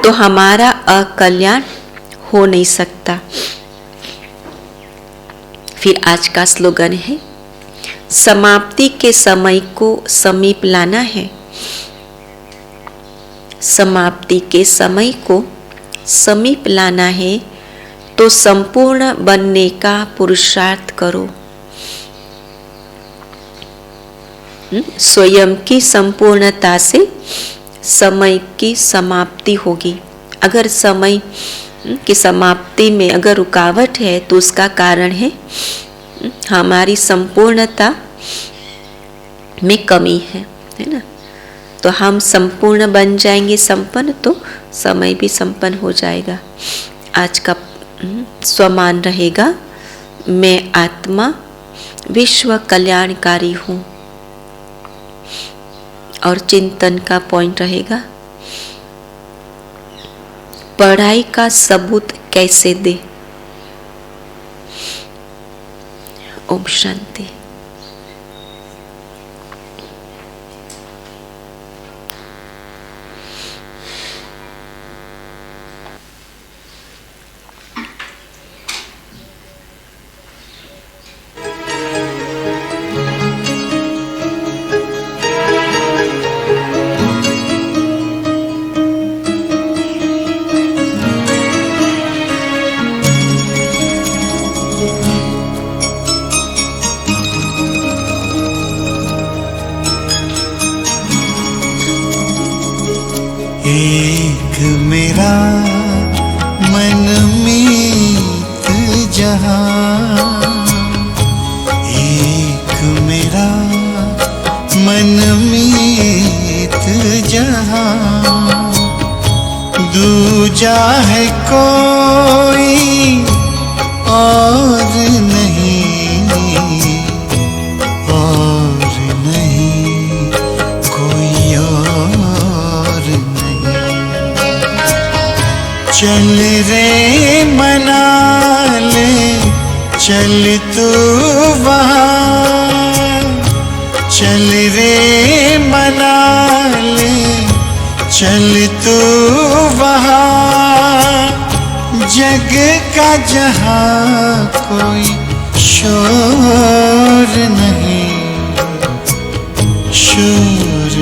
तो हमारा अकल्याण हो नहीं सकता। फिर आज का स्लोगन है, समाप्ति के समय को समीप लाना है। समाप्ति के समय को समीप लाना है तो संपूर्ण बनने का पुरुषार्थ करो। स्वयं की संपूर्णता से समय की समाप्ति होगी। अगर समय की समाप्ति में अगर रुकावट है तो उसका कारण है हमारी संपूर्णता में कमी है ना। तो हम संपूर्ण बन जाएंगे, संपन्न, तो समय भी संपन्न हो जाएगा। आज का स्वमान रहेगा, मैं आत्मा विश्व कल्याणकारी हूँ। और चिंतन का पॉइंट रहेगा, पढ़ाई का सबूत कैसे दे। ओम शांति। एक मेरा मनमीत जहां, एक मेरा मनमीत जहां, दूजा है कोई और नहीं, और नहीं कोई और नहीं। चल रे मना ले चल तू वहाँ, चल रे मना ले चल तू वहाँ, जग का जहाँ कोई शोर नहीं, शोर